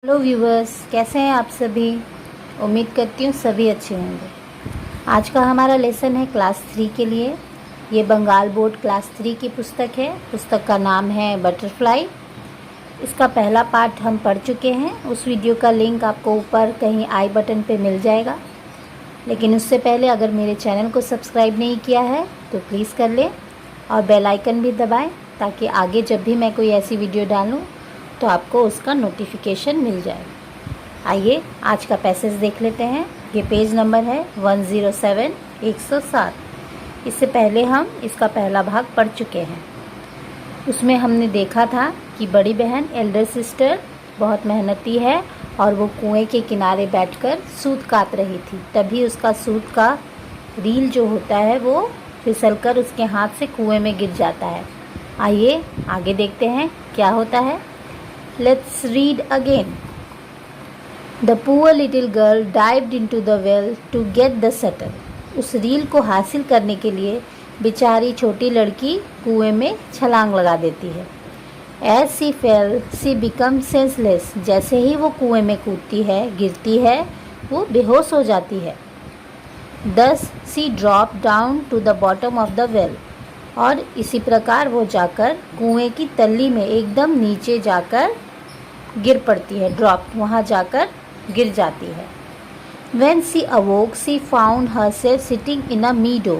Hello viewers, कैसे हैं आप सभी। उम्मीद करती हूँ सभी अच्छे होंगे। आज का हमारा लेसन है क्लास 3 के लिए। ये बंगाल बोर्ड क्लास 3 की पुस्तक है। पुस्तक का नाम है बटरफ्लाई। इसका पहला पार्ट हम पढ़ चुके हैं। उस वीडियो का लिंक आपको ऊपर कहीं आई बटन पे मिल जाएगा। लेकिन उससे पहले अगर मेरे चैनल को सब्सक्राइब नहीं किया है तो प्लीज़ कर लें और बेल आइकन भी दबाएं, ताकि आगे जब भी मैं कोई ऐसी वीडियो डालूं तो आपको उसका नोटिफिकेशन मिल जाए। आइए आज का पैसेज देख लेते हैं। ये पेज नंबर है 107 107। इससे पहले हम इसका पहला भाग पढ़ चुके हैं। उसमें हमने देखा था कि बड़ी बहन एल्डर सिस्टर बहुत मेहनती है और वो कुएं के किनारे बैठकर सूत काट रही थी। तभी उसका सूत का रील जो होता है वो फिसलकर उसके हाथ से कुएं में गिर जाता है। आइए आगे देखते हैं क्या होता है। Let's read again. The poor little girl dived into the well to get the shuttle. उस रील को हासिल करने के लिए बेचारी छोटी लड़की कुएं में छलांग लगा देती है। As she fell, she becomes senseless. जैसे ही वो कुएं में कूदती है, गिरती है, वो बेहोश हो जाती है। Thus she dropped down to the bottom of the well. और इसी प्रकार वो जाकर कुएं की तल्ली में एकदम नीचे जाकर गिर पड़ती है। ड्रॉप, वहाँ जाकर गिर जाती है। When she awoke, she found herself sitting in a meadow.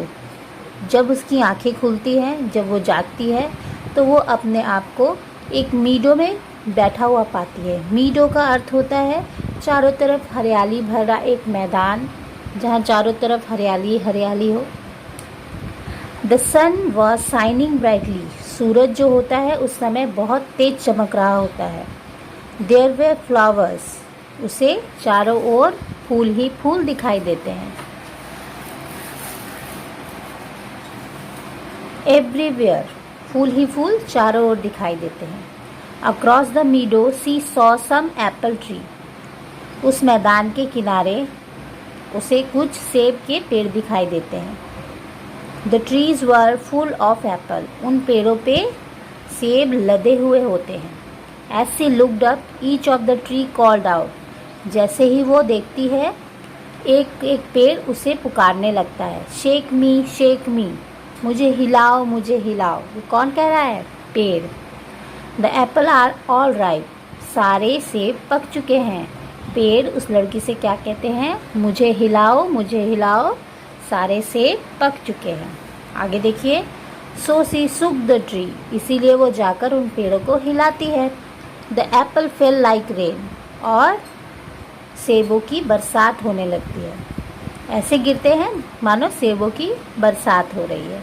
जब उसकी आंखें खुलती हैं, जब वो जागती है, तो वो अपने आप को एक मीडो में बैठा हुआ पाती है। मीडो का अर्थ होता है चारों तरफ हरियाली भरा एक मैदान, जहाँ चारों तरफ हरियाली हरियाली हो। The sun was shining brightly. सूरज जो होता है उस समय बहुत तेज चमक रहा होता है। There were flowers. उसे चारों ओर फूल ही फूल दिखाई देते हैं। Everywhere. फूल ही फूल चारों ओर दिखाई देते हैं। Across the meadow she saw some apple tree. उस मैदान के किनारे उसे कुछ सेब के पेड़ दिखाई देते हैं। The trees were full of apple. उन पेड़ों पे सेब लदे हुए होते हैं। As she looked up, each of the tree called out. जैसे ही वो देखती है, एक एक पेड़ उसे पुकारने लगता है। Shake me, shake me. मुझे हिलाओ, मुझे हिलाओ। ये कौन कह रहा है? पेड़। The apple are all ripe. सारे सेब पक चुके हैं। पेड़ उस लड़की से क्या कहते हैं? मुझे हिलाओ, मुझे हिलाओ, सारे सेब पक चुके हैं। आगे देखिए। So she shook the tree. इसीलिए वो जाकर उन पेड़ों को हिलाती है। The apple fell like rain. और सेबों की बरसात होने लगती है। ऐसे गिरते हैं मानो सेबों की बरसात हो रही है।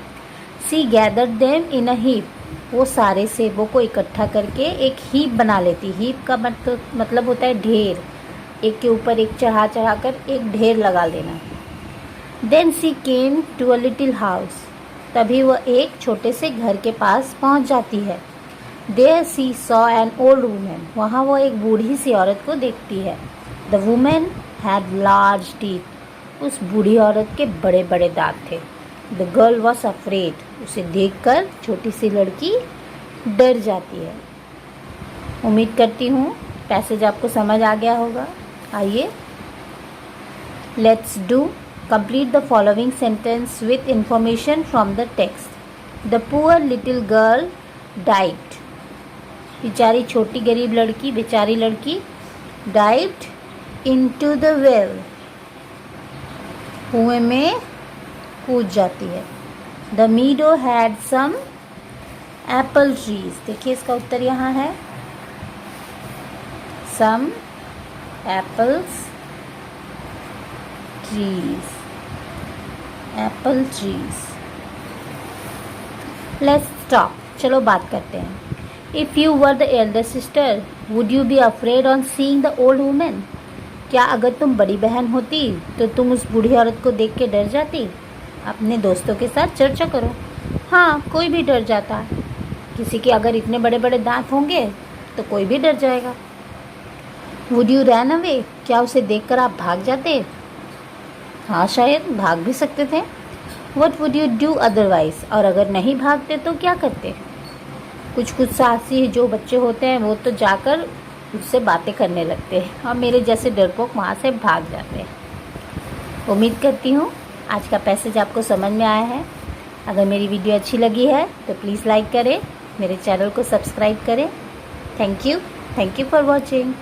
She gathered them in a heap. वो सारे सेबों को इकट्ठा करके एक हीप बना लेती। हीप का मतलब होता है ढेर। एक के ऊपर एक चढ़ा चढ़ा कर एक ढेर लगा लेना। Then she came to a little house. तभी वह एक छोटे से घर के पास पहुंच जाती है। There she saw an old woman. वहाँ वो एक बूढ़ी सी औरत को देखती है। The woman had large teeth. उस बूढ़ी औरत के बड़े बड़े दांत थे। The girl was afraid. उसे देखकर छोटी सी लड़की डर जाती है। उम्मीद करती हूँ पैसेज आपको समझ आ गया होगा। आइए Let's do. Complete the following sentence with information from the text. The poor little girl dived. बेचारी छोटी गरीब लड़की, बेचारी लड़की dived into the well. कुएं में कूद जाती है। The meadow had some apple trees. देखिए इसका उत्तर यहाँ है। Some apples trees. Apple trees. Let's talk. चलो बात करते हैं। If you were the elder sister, would you be afraid on seeing the old woman? क्या अगर तुम बड़ी बहन होती तो तुम उस बूढ़ी औरत को देख के डर जाती? अपने दोस्तों के साथ चर्चा करो। हाँ, कोई भी डर जाता है। किसी के अगर इतने बड़े बड़े दांत होंगे तो कोई भी डर जाएगा। Would you run away? क्या उसे देखकर आप भाग जाते? हाँ, शायद भाग भी सकते थे। What would you do otherwise? और अगर नहीं भागते तो क्या करते? कुछ साहसी जो बच्चे होते हैं वो तो जाकर उससे बातें करने लगते हैं और मेरे जैसे डरपोक वहाँ से भाग जाते हैं। उम्मीद करती हूँ आज का पैसेज आपको समझ में आया है। अगर मेरी वीडियो अच्छी लगी है तो प्लीज़ लाइक करें, मेरे चैनल को सब्सक्राइब करें। Thank you for watching.